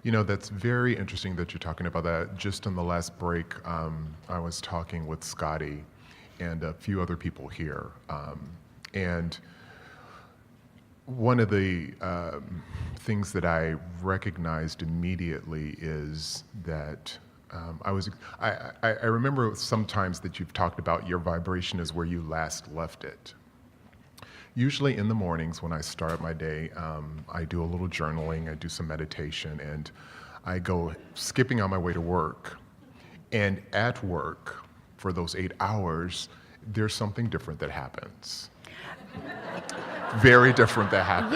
That's very interesting that you're talking about that. Just in the last break, I was talking with Scotty and a few other people here. And one of the things that I recognized immediately is that I remember sometimes that you've talked about your vibration is where you last left it. Usually in the mornings when I start my day, I do a little journaling, I do some meditation, and I go skipping on my way to work. And at work, for those 8 hours, there's something different that happens. Very different that happens.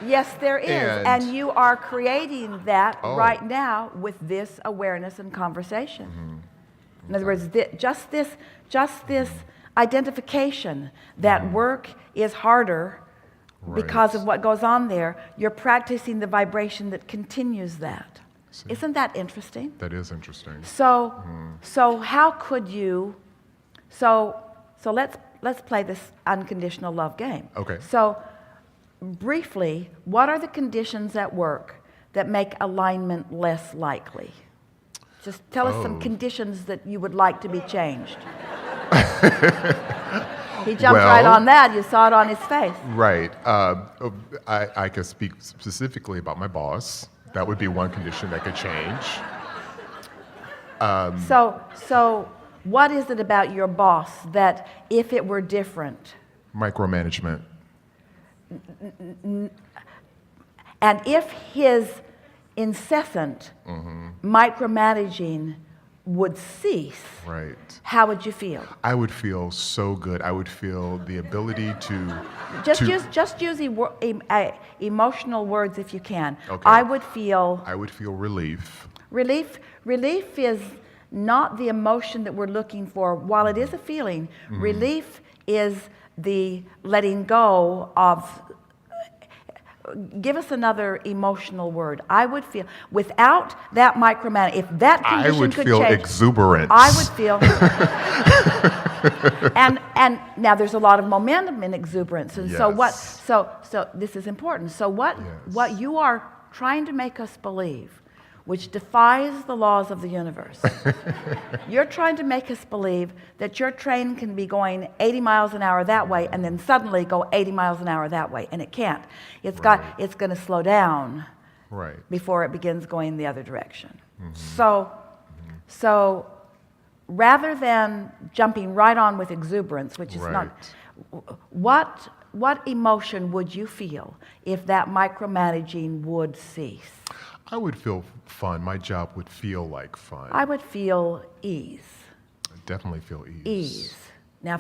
Yes, there is. And you are creating that right now with this awareness and conversation. In other words, just this identification that work is harder because of what goes on there, you're practicing the vibration that continues that. See. Isn't that interesting? That is interesting. So how could you, so let's play this unconditional love game. Okay. So briefly, what are the conditions at work that make alignment less likely? Just tell us some conditions that you would like to be changed. He jumped right on that. You saw it on his face. Right. I could speak specifically about my boss. That would be one condition that could change. So what is it about your boss that if it were different? Micromanagement. And if his incessant micromanaging would cease, right, how would you feel? I would feel so good. I would feel the ability to just use emotional words if you can. Okay. I would feel relief. Relief is not the emotion that we're looking for. While it is a feeling, relief is the letting go of. Give us another emotional word. I would feel, without that micromanagement, if that condition could change. I would feel exuberance. I would feel. and now there's a lot of momentum in exuberance. And so this is important. So what you are trying to make us believe, which defies the laws of the universe. You're trying to make us believe that your train can be going 80 miles an hour that way and then suddenly go 80 miles an hour that way, and it can't. It's going to slow down before it begins going the other direction. So rather than jumping right on with exuberance, which is not, what emotion would you feel if that micromanaging would cease? I would feel fun. My job would feel like fun. I would feel ease. I definitely feel ease. Ease. Now,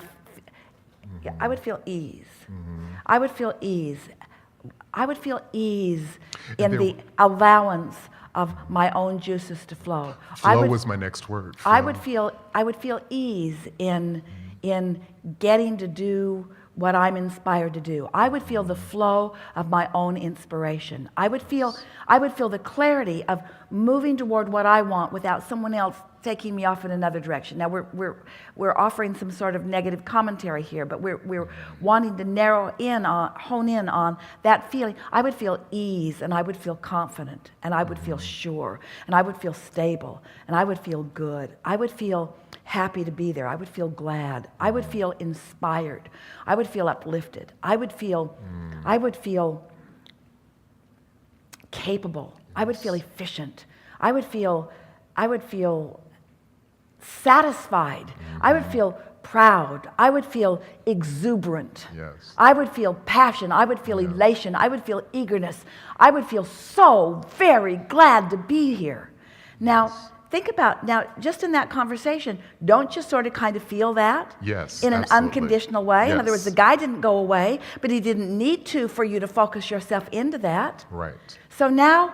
I would feel ease. I would feel ease. I would feel ease in the allowance of my own juices to flow. Flow was my next word. Flow. I would feel ease in getting to do what I'm inspired to do. I would feel the flow of my own inspiration. I would feel the clarity of moving toward what I want without someone else taking me off in another direction. Now we're offering some sort of negative commentary here, but we're wanting to hone in on that feeling. I would feel ease, and I would feel confident, and I would feel sure, and I would feel stable, and I would feel good. I would feel happy to be there. I would feel glad. I would feel inspired. I would feel uplifted. I would feel capable. I would feel efficient. I would feel satisfied. I would feel proud. I would feel exuberant. Yes. I would feel passion. I would feel elation. I would feel eagerness. I would feel so very glad to be here. Now, think about, just in that conversation, don't you sort of kind of feel that? Yes, in an absolutely. Unconditional way? Yes. In other words, the guy didn't go away, but he didn't need to for you to focus yourself into that. Right. So now,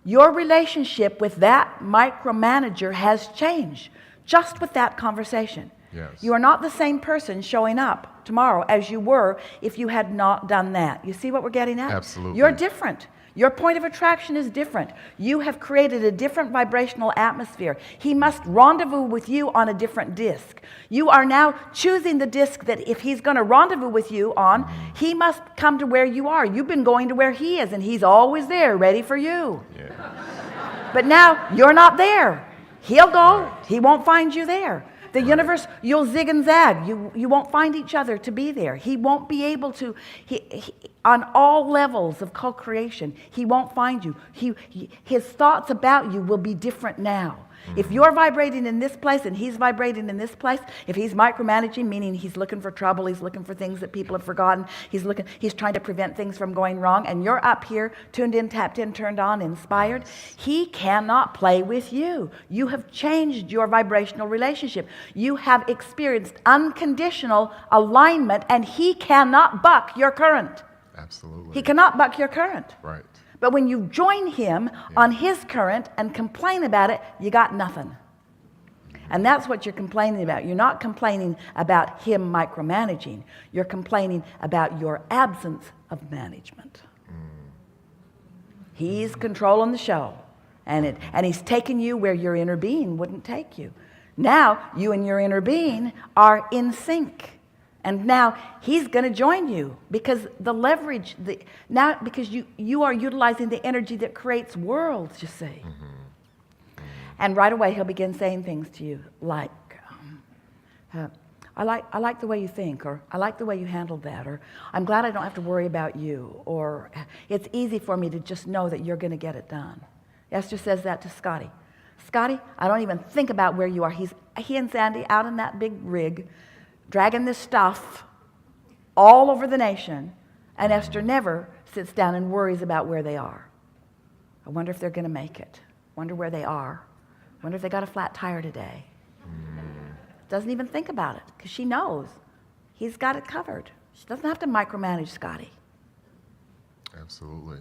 your relationship with that micromanager has changed just with that conversation. Yes. You are not the same person showing up tomorrow as you were if you had not done that. You see what we're getting at? Absolutely. You're different. Your point of attraction is different. You have created a different vibrational atmosphere. He must rendezvous with you on a different disc. You are now choosing the disc that if he's going to rendezvous with you on, he must come to where you are. You've been going to where he is, and he's always there, ready for you. Yeah. But now you're not there. He'll go. He won't find you there. The universe, you'll zig and zag. You won't find each other to be there. He won't be able to, on all levels of co-creation, he won't find you. His thoughts about you will be different now. If you're vibrating in this place and he's vibrating in this place, if he's micromanaging, meaning he's looking for trouble, he's looking for things that people have forgotten, he's trying to prevent things from going wrong, and you're up here, tuned in, tapped in, turned on, inspired, he cannot play with you. You have changed your vibrational relationship. You have experienced unconditional alignment, and he cannot buck your current. Absolutely. He cannot buck your current. Right. But when you join him on his current and complain about it, you got nothing. And that's what you're complaining about. You're not complaining about him micromanaging. You're complaining about your absence of management. He's controlling the show. And he's taking you where your inner being wouldn't take you. Now, you and your inner being are in sync. And now he's going to join you because the leverage, because you are utilizing the energy that creates worlds, you see. And right away he'll begin saying things to you like, I like the way you think, or I like the way you handled that, or I'm glad I don't have to worry about you, or it's easy for me to just know that you're going to get it done. Esther says that to Scotty. Scotty, I don't even think about where you are. He and Sandy out in that big rig, dragging this stuff all over the nation, and Esther never sits down and worries about where they are. I wonder if they're going to make it. Wonder where they are. Wonder if they got a flat tire today. Doesn't even think about it because she knows he's got it covered. She doesn't have to micromanage Scotty. Absolutely.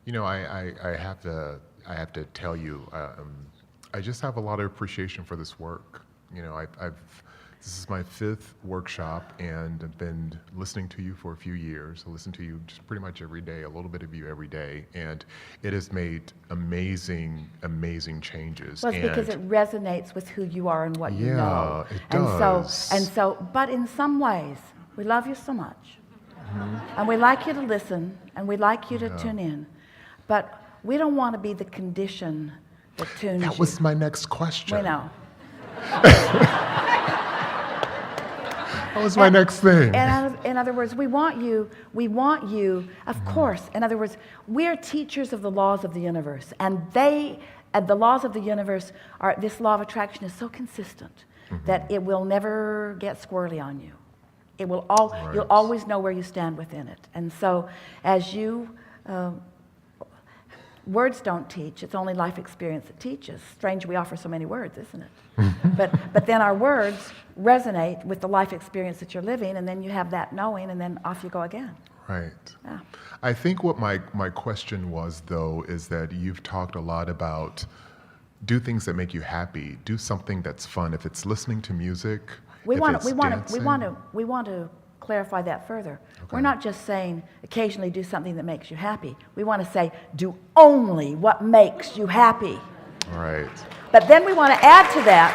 You know, I have to tell you, I just have a lot of appreciation for this work. You know, this is my 5th workshop, and I've been listening to you for a few years. I listen to you just pretty much every day, a little bit of you every day, and it has made amazing, amazing changes. Well, it's because it resonates with who you are and what you know. Yeah, it does. And so, but in some ways, we love you so much, and we like you to listen, and we like you to tune in, but we don't want to be the condition that tunes you. That was my next question. We know. That was my next thing. In other words, we want you, of course. In other words, we're teachers of the laws of the universe, and the laws of the universe this law of attraction is so consistent that it will never get squirrely on you. It will you'll always know where you stand within it. And so, as you, words don't teach, it's only life experience that teaches. Strange we offer so many words, isn't it? But then our words resonate with the life experience that you're living, and then you have that knowing, and then off you go again. Right. Yeah. I think what my question was, though, is that you've talked a lot about do things that make you happy, do something that's fun. If it's listening to music, we want to clarify that further. Okay. We're not just saying occasionally do something that makes you happy. We want to say do only what makes you happy. Right. But then we want to add to that.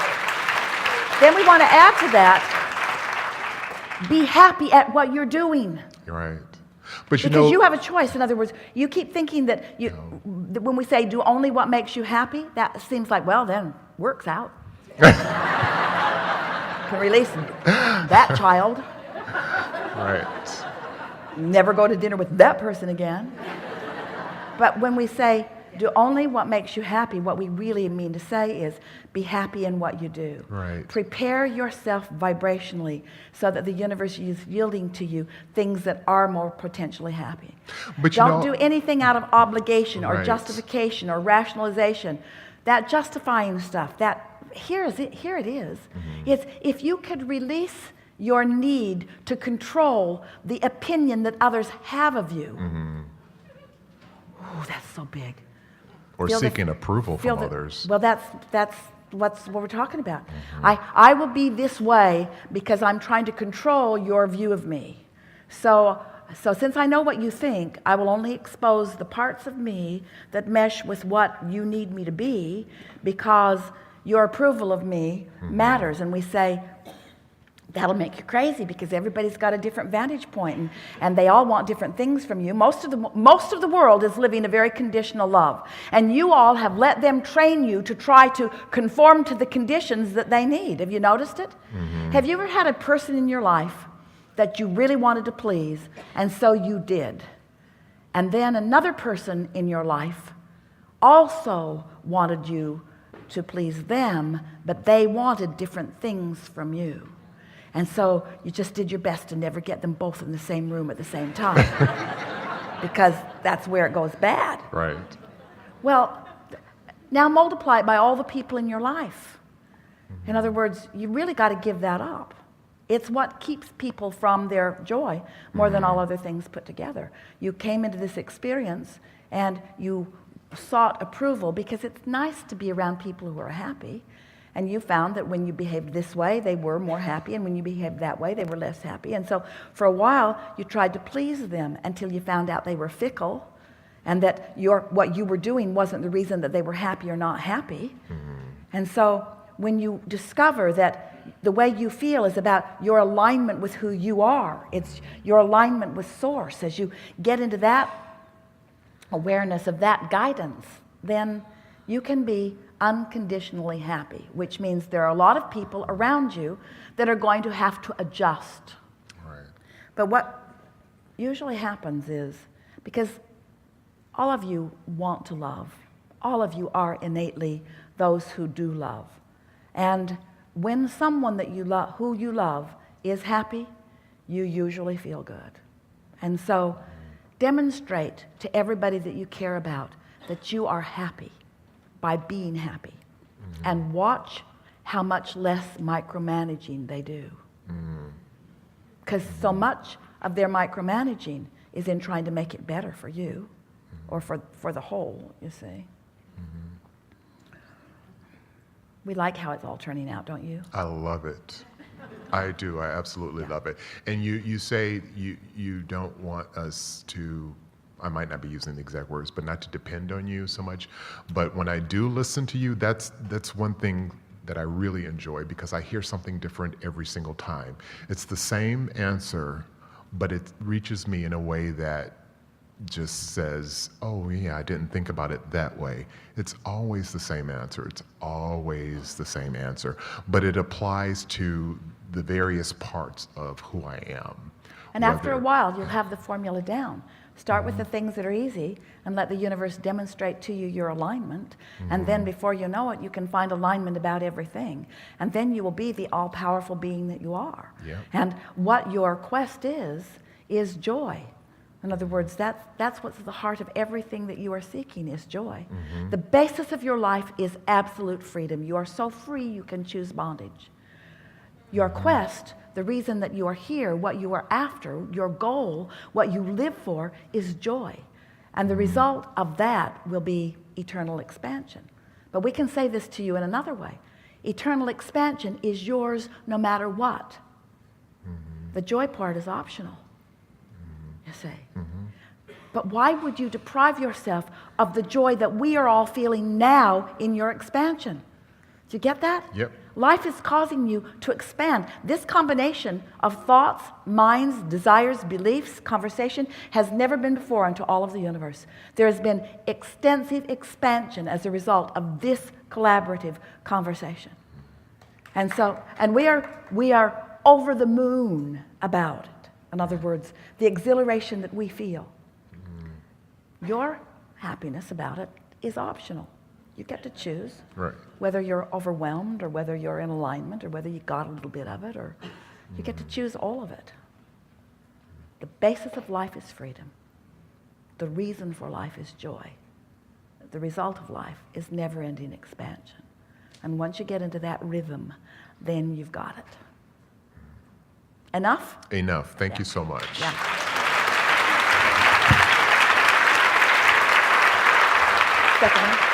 Be happy at what you're doing. Right. But Because you have a choice. In other words, you keep thinking that that when we say do only what makes you happy, that seems like, well, then work's out. Can release that child. Right. Never go to dinner with that person again. But when we say do only what makes you happy, what we really mean to say is be happy in what you do. Right. Prepare yourself vibrationally so that the universe is yielding to you things that are more potentially happy. But Don't do anything out of obligation or Right. justification or rationalization. That justifying stuff, here it is. It's if you could release your need to control the opinion that others have of you. Oh, that's so big. Or seeking approval from others. Well, that's what we're talking about. I will be this way because I'm trying to control your view of me. So So since I know what you think, I will only expose the parts of me that mesh with what you need me to be, because your approval of me matters. And we say, that'll make you crazy, because everybody's got a different vantage point, and they all want different things from you. Most of the world is living a very conditional love, and you all have let them train you to try to conform to the conditions that they need. Have you noticed it? Have you ever had a person in your life that you really wanted to please, and so you did, and then another person in your life also wanted you to please them, but they wanted different things from you? And so you just did your best to never get them both in the same room at the same time, because that's where it goes bad. Right. Well, now multiply it by all the people in your life. In other words, you really got to give that up. It's what keeps people from their joy more than all other things put together. You came into this experience and you sought approval because it's nice to be around people who are happy. And you found that when you behaved this way, they were more happy, and when you behaved that way, they were less happy. And so for a while, you tried to please them until you found out they were fickle, and that what you were doing wasn't the reason that they were happy or not happy. And so when you discover that the way you feel is about your alignment with who you are, it's your alignment with Source, as you get into that awareness of that guidance, then you can be unconditionally happy, which means there are a lot of people around you that are going to have to adjust. Right. But what usually happens is, because all of you want to love, all of you are innately those who do love. And when someone that you love, who you love, is happy, you usually feel good. And so demonstrate to everybody that you care about that you are happy by being happy, and watch how much less micromanaging they do. Because so much of their micromanaging is in trying to make it better for you, or for the whole, you see. We like how it's all turning out, don't you? I love it. I do. I absolutely love it. And you say you don't want us to, I might not be using the exact words, but not to depend on you so much. But when I do listen to you, that's one thing that I really enjoy, because I hear something different every single time. It's the same answer, but it reaches me in a way that just says, oh yeah, I didn't think about it that way. It's always the same answer. It's always the same answer, but it applies to the various parts of who I am. And after a while, you'll have the formula down. Start with the things that are easy and let the universe demonstrate to you your alignment. And then before you know it, you can find alignment about everything. And then you will be the all-powerful being that you are. Yeah. And what your quest is joy. In other words, that's what's at the heart of everything that you are seeking, is joy. The basis of your life is absolute freedom. You are so free you can choose bondage. Your quest, the reason that you are here, what you are after, your goal, what you live for, is joy. And the result of that will be eternal expansion. But we can say this to you in another way. Eternal expansion is yours no matter what. The joy part is optional, you see. But why would you deprive yourself of the joy that we are all feeling now in your expansion? Do you get that? Yep. Life is causing you to expand. This combination of thoughts, minds, desires, beliefs, conversation has never been before into all of the universe. There has been extensive expansion as a result of this collaborative conversation. And we are over the moon about it. In other words, the exhilaration that we feel. Your happiness about it is optional. You get to choose whether you're overwhelmed or whether you're in alignment or whether you got a little bit of it, or you get to choose all of it. The basis of life is freedom. The reason for life is joy. The result of life is never-ending expansion. And once you get into that rhythm, then you've got it. Enough? Enough. Thank you so much. Yeah. Second one.